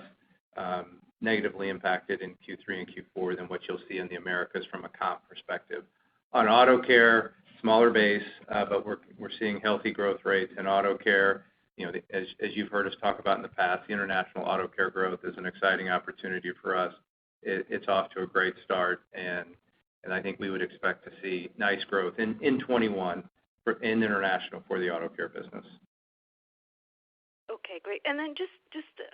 negatively impacted in Q3 and Q4 than what you'll see in the Americas from a comp perspective. On auto care, smaller base, but we're seeing healthy growth rates in auto care. As you've heard us talk about in the past, the international auto care growth is an exciting opportunity for us. It's off to a great start, and I think we would expect to see nice growth in 21 in international for the auto care business. Okay, great. And then just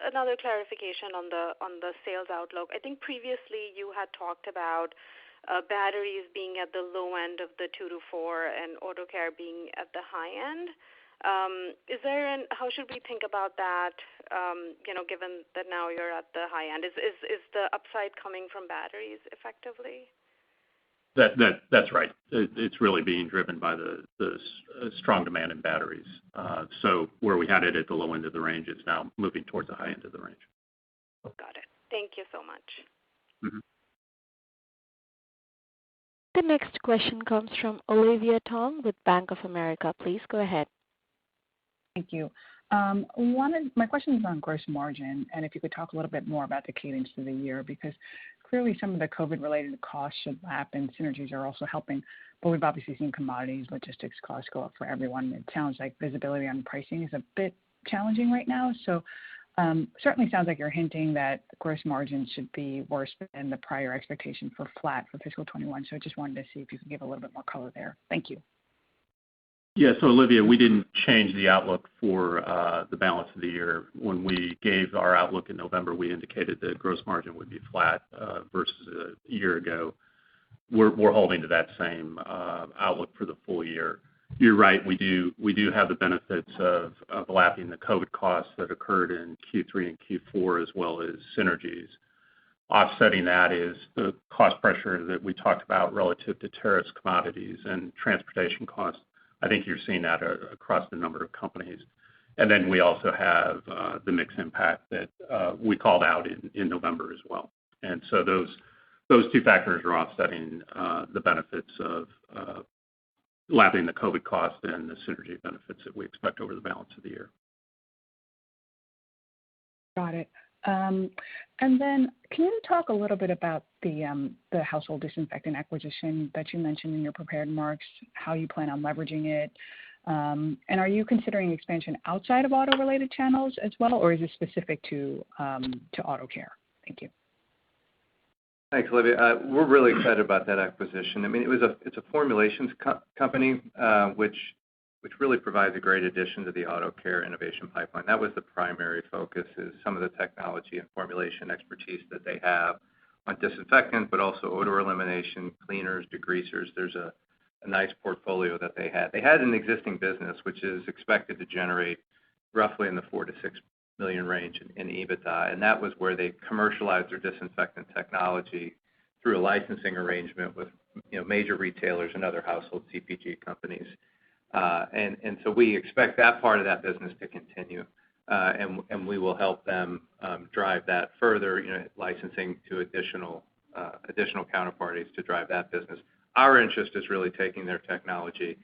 another clarification on the sales outlook. I think previously you had talked about batteries being at the low end of the 2 to 4 and auto care being at the high end. How should we think about that, given that now you're at the high end? Is the upside coming from batteries effectively? That's right. It's really being driven by the strong demand in batteries. So where we had it at the low end of the range, it's now moving towards the high end of the range. Got it. Thank you so much. Mm-hmm. The next question comes from Olivia Tong with Bank of America. Please go ahead. Thank you. My question is on gross margin, and if you could talk a little bit more about the cadence of the year, because clearly some of the COVID-related costs should lap and synergies are also helping, but we've obviously seen commodities, logistics costs go up for everyone. It sounds like visibility on pricing is a bit challenging right now. So certainly sounds like you're hinting that gross margin should be worse than the prior expectation for flat for fiscal 21. So I just wanted to see if you could give a little bit more color there. Thank you. Yeah, so Olivia, we didn't change the outlook for the balance of the year. When we gave our outlook in November, we indicated that gross margin would be flat versus a year ago. We're holding to that same outlook for the full year. You're right, we do have the benefits of lapping the COVID costs that occurred in Q3 and Q4, as well as synergies. Offsetting that is the cost pressure that we talked about relative to tariffs, commodities, and transportation costs. I think you're seeing that across the number of companies. And then we also have the mix impact that we called out in November as well. And so those two factors are offsetting the benefits of lapping the COVID cost and the synergy benefits that we expect over the balance of the year. Got it. And then can you talk a little bit about the household disinfectant acquisition that you mentioned in your prepared remarks, how you plan on leveraging it? And are you considering expansion outside of auto-related channels as well, or is it specific to auto care? Thank you. Thanks, Olivia. We're really excited about that acquisition. I mean, it's a formulations company, which really provides a great addition to the auto care innovation pipeline. That was the primary focus, is some of the technology and formulation expertise that they have on disinfectant, but also odor elimination, cleaners, degreasers. There's a nice portfolio that they had. They had an existing business, which is expected to generate roughly in the $4 to $6 million range in EBITDA, and that was where they commercialized their disinfectant technology through a licensing arrangement with major retailers and other household CPG companies. And so we expect that part of that business to continue, and we will help them drive that further, licensing to additional counterparties to drive that business. Our interest is really taking their technology,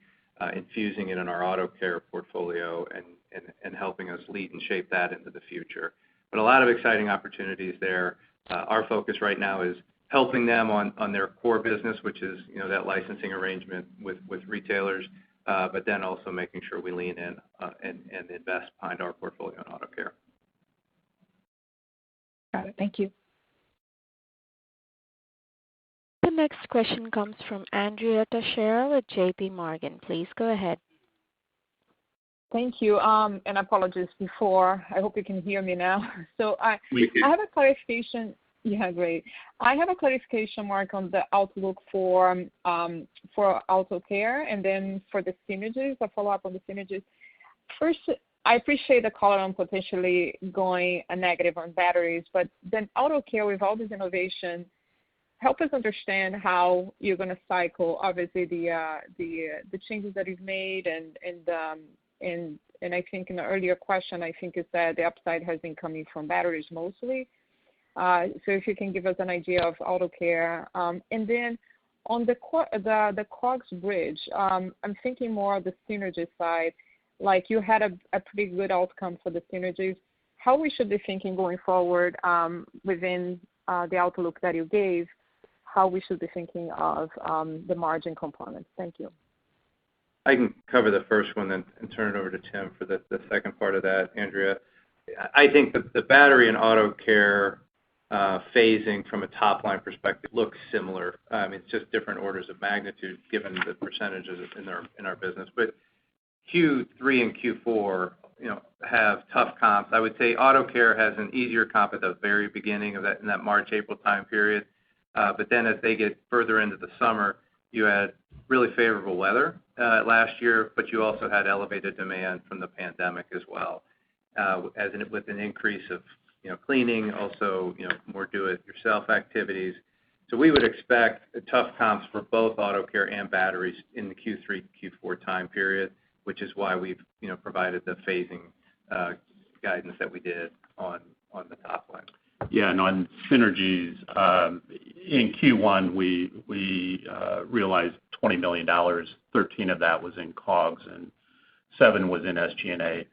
infusing it in our auto care portfolio, and helping us lead and shape that into the future. But a lot of exciting opportunities there. Our focus right now is helping them on their core business, which is that licensing arrangement with retailers, but then also making sure we lean in and invest behind our portfolio in auto care. Got it. Thank you. The next question comes from Andrea Teixeira with J.P. Morgan. Please go ahead. Thank you. And apologies before. I hope you can hear me now. So I have a clarification. Yeah, great. I have a clarification, Mark, on the outlook for auto care, and then for the synergies, a follow-up on the synergies. First, I appreciate the call on potentially going a negative on batteries, but then auto care with all this innovation, help us understand how you're going to cycle, obviously, the changes that you've made, and I think in the earlier question, I think is that the upside has been coming from batteries mostly. So if you can give us an idea of auto care. And then on the COGS bridge, I'm thinking more of the synergy side. Like you had a pretty good outcome for the synergies. How we should be thinking going forward within the outlook that you gave, how we should be thinking of the margin components. Thank you. I can cover the first one and turn it over to Tim for the second part of that, Andrea. I think the battery and auto care phasing from a top-line perspective looks similar. It's just different orders of magnitude given the percentages in our business. But Q3 and Q4, have tough comps. I would say auto care has an easier comp at the very beginning of that in that March-April time period. But then as they get further into the summer, you had really favorable weather last year, but you also had elevated demand from the pandemic as well, with an increase of cleaning, also more do-it-yourself activities. So we would expect tough comps for both auto care and batteries in the Q3 Q4 time period, which is why we've provided the phasing guidance that we did on the top line. Yeah, and on synergies, in Q1 we realized $20 million. 13 of that was in COGS and 7 was in SG&A.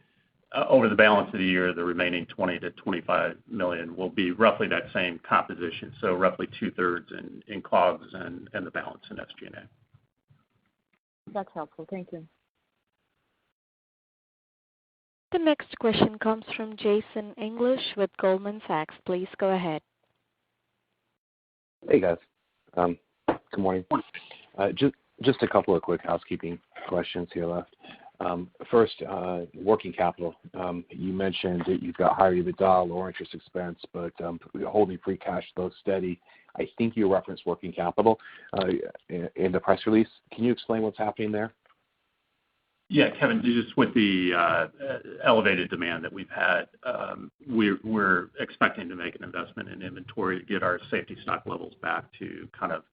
Over the balance of the year, the remaining 20 to 25 million will be roughly that same composition, so roughly 2/3 in COGS and the balance in SG&A. That's helpful. Thank you. The next question comes from Jason English with Goldman Sachs. Please go ahead. Hey, guys. Good morning. Just a couple of quick housekeeping questions here left. First, working capital. You mentioned that you've got higher EBITDA, lower interest expense, but holding free cash flow steady. I think you referenced working capital in the press release. Can you explain what's happening there? Yeah, Kevin, just with the elevated demand that we've had, we're expecting to make an investment in inventory to get our safety stock levels back to kind of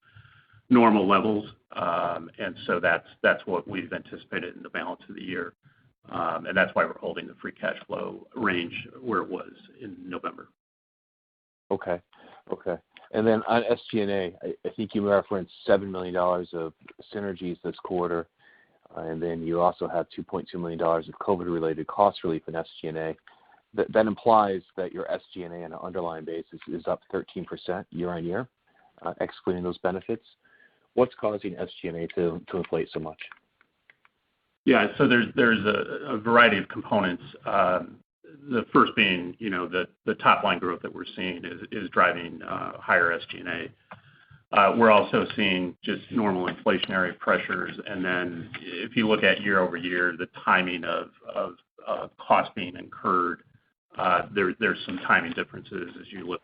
normal levels, and so that's what we've anticipated in the balance of the year. And that's why we're holding the free cash flow range where it was in November. Okay. And then on SG&A, I think you referenced $7 million of synergies this quarter, and then you also have $2.2 million of COVID-related cost relief in SG&A. That implies that your SG&A on an underlying basis is up 13% year-on-year, excluding those benefits. What's causing SG&A to inflate so much? Yeah, so there's a variety of components. The first being, the top line growth that we're seeing is driving higher SG&A. We're also seeing just normal inflationary pressures, and then if you look at year over year, the timing of costs being incurred, there's some timing differences as you look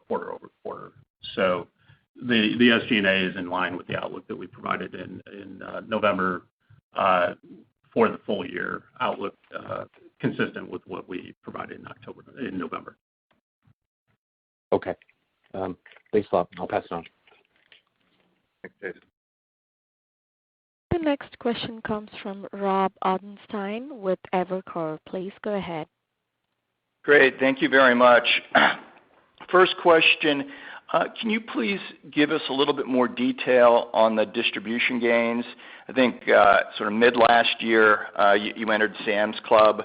quarter over quarter. So the SG&A is in line with the outlook that we provided in November for the full year outlook, consistent with what we provided in November. Okay. Thanks a lot. I'll pass it on. Thanks, Jason. The next question comes from Rob Ottenstein with Evercore. Please go ahead. Great. Thank you very much. First question, can you please give us a little bit more detail on the distribution gains? I think sort of mid last year, you entered Sam's Club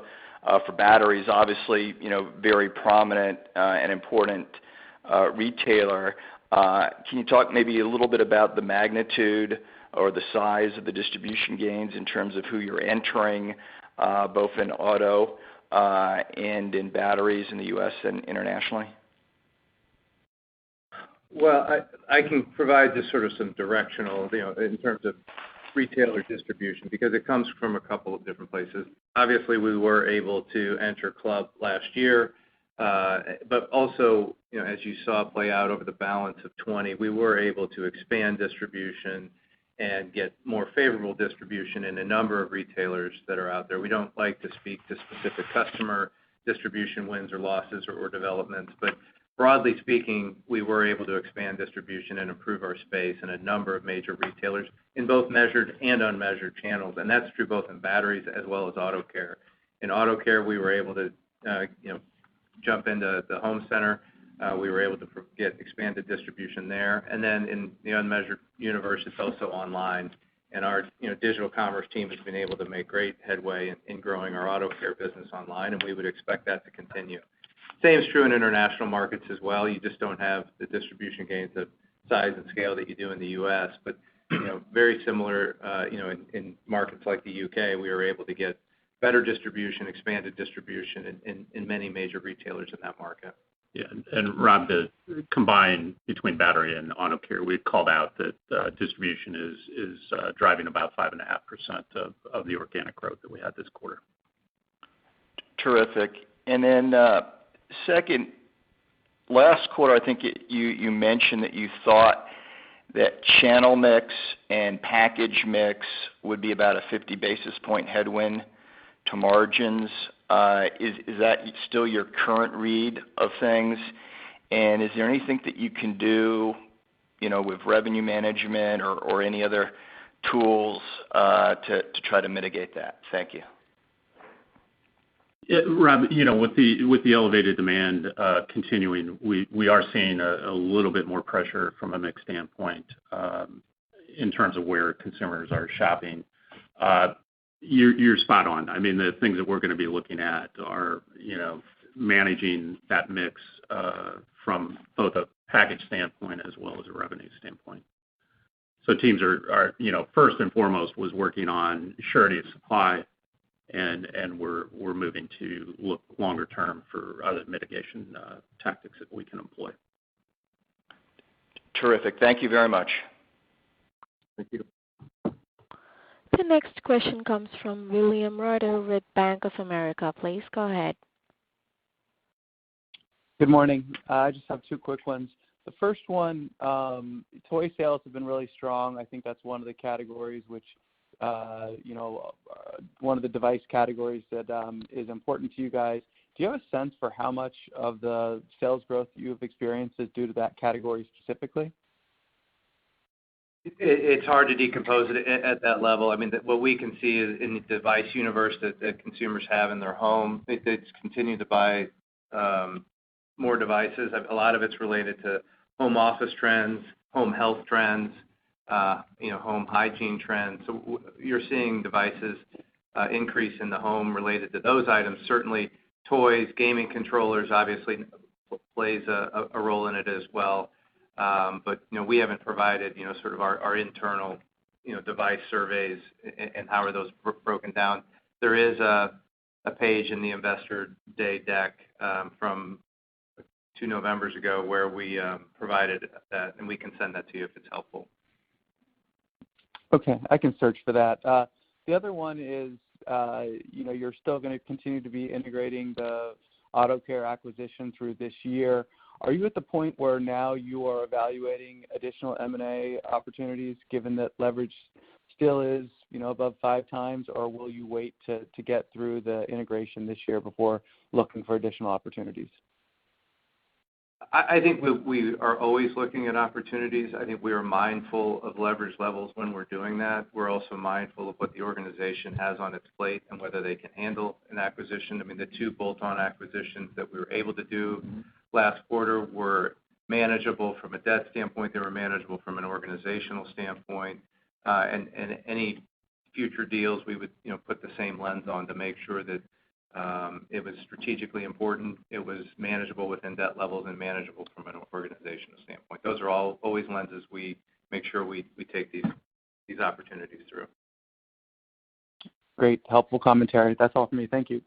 for batteries, obviously, very prominent and important retailer. Can you talk maybe a little bit about the magnitude or the size of the distribution gains in terms of who you're entering, both in auto and in batteries in the U.S. and internationally? Well, I can provide just sort of some directional, in terms of retailer distribution, because it comes from a couple of different places. Obviously, we were able to enter Club last year, but also, as you saw play out over the balance of 20, we were able to expand distribution and get more favorable distribution in a number of retailers that are out there. We don't like to speak to specific customer distribution wins or losses or developments, but broadly speaking, we were able to expand distribution and improve our space in a number of major retailers in both measured and unmeasured channels, and that's true both in batteries as well as auto care. In auto care, we were able to, jump into the home center. We were able to get expanded distribution there, and then in the unmeasured universe, it's also online. And our digital commerce team has been able to make great headway in growing our auto care business online, and we would expect that to continue. Same is true in international markets as well. You just don't have the distribution gains of size and scale that you do in the U.S., but very similar. In markets like the UK, we were able to get better distribution, expanded distribution in many major retailers in that market. Yeah, and Rob, to combine between battery and auto care, we've called out that distribution is driving about 5.5% of the organic growth that we had this quarter. Terrific. And then second, last quarter, I think you mentioned that you thought that channel mix and package mix would be about a 50 basis point headwind to margins. Is that still your current read of things? And is there anything that you can do, with revenue management or any other tools to try to mitigate that? Thank you. Yeah, Rob, with the elevated demand continuing, we are seeing a little bit more pressure from a mix standpoint in terms of where consumers are shopping. You're spot on. I mean, the things that we're going to be looking at are, managing that mix from both a package standpoint as well as a revenue standpoint. So teams are first and foremost was working on surety of supply, and we're moving to look longer term for other mitigation tactics that we can employ. Terrific. Thank you very much. Thank you. The next question comes from William Reuter with Bank of America. Please go ahead. Good morning. I just have two quick ones. The first one, toy sales have been really strong. I think that's one of the categories which, one of the device categories that is important to you guys. Do you have a sense for how much of the sales growth you have experienced is due to that category specifically? It's hard to decompose it at that level. I mean, what we can see is in the device universe that consumers have in their home, they continue to buy more devices. A lot of it's related to home office trends, home health trends, home hygiene trends. So you're seeing devices increase in the home related to those items. Certainly, toys, gaming controllers, obviously plays a role in it as well. But we haven't provided sort of our internal device surveys and how are those broken down. There is a page in the Investor Day deck from 2 Novembers ago where we provided that, and we can send that to you if it's helpful. Okay, I can search for that. The other one is, you're still going to continue to be integrating the Auto Care acquisition through this year. Are you at the point where now you are evaluating additional M&A opportunities, given that leverage still is, above 5 times, or will you wait to get through the integration this year before looking for additional opportunities? I think we are always looking at opportunities. I think we are mindful of leverage levels when we're doing that. We're also mindful of what the organization has on its plate and whether they can handle an acquisition. I mean, the 2 bolt-on acquisitions that we were able to do last quarter were manageable from a debt standpoint. They were manageable from an organizational standpoint. And any future deals, we would put the same lens on to make sure that it was strategically important, it was manageable within debt levels, and manageable from an organizational standpoint. Those are always lenses we make sure we take these opportunities through. Great, helpful commentary. That's all for me. Thank you.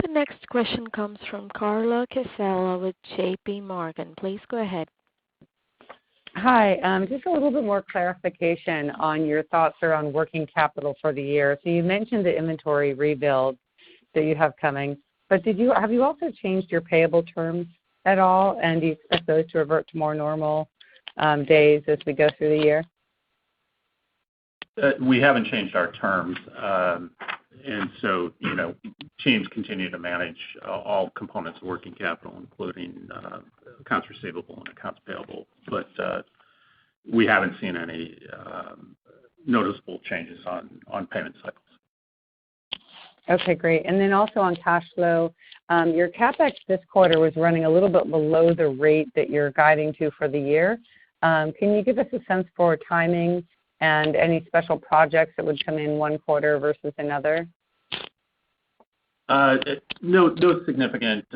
The next question comes from Carla Casella with J.P. Morgan. Please go ahead. Hi. Just a little bit more clarification on your thoughts around working capital for the year. So you mentioned the inventory rebuild that you have coming, but have you also changed your payable terms at all, and do you expect those to revert to more normal days as we go through the year? We haven't changed our terms, and so teams continue to manage all components of working capital, including accounts receivable and accounts payable. But we haven't seen any noticeable changes on payment cycles. Okay, great. And then also on cash flow, your CapEx this quarter was running a little bit below the rate that you're guiding to for the year. Can you give us a sense for timing and any special projects that would come in one quarter versus another? No significant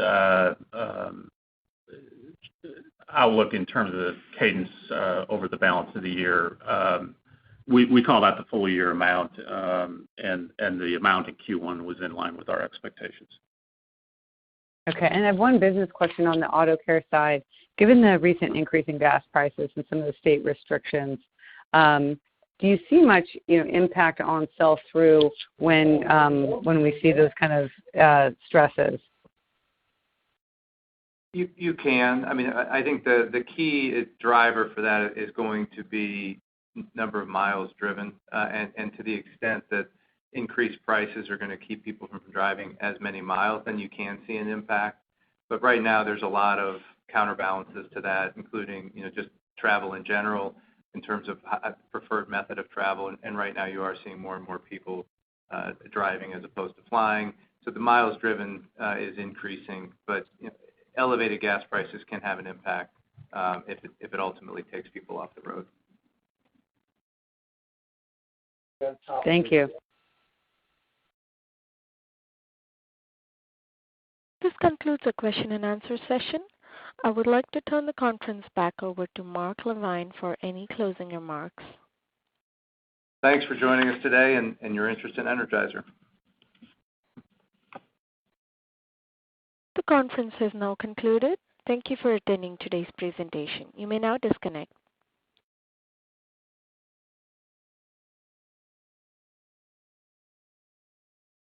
outlook in terms of the cadence over the balance of the year. We call that the full year amount, and the amount in Q1 was in line with our expectations. Okay, and I have one business question on the Auto Care side. Given the recent increase in gas prices and some of the state restrictions, do you see much impact on sell-through when we see those kind of stresses? You can. I mean, I think the key driver for that is going to be number of miles driven, and to the extent that increased prices are going to keep people from driving as many miles, then you can see an impact. But right now, there's a lot of counterbalances to that, including just travel in general, in terms of preferred method of travel, and right now you are seeing more and more people driving as opposed to flying. So the miles driven is increasing, but elevated gas prices can have an impact if it ultimately takes people off the road. Thank you. This concludes the question and answer session. I would like to turn the conference back over to Mark Levine for any closing remarks. Thanks for joining us today and your interest in Energizer. The conference has now concluded. Thank you for attending today's presentation. You may now disconnect.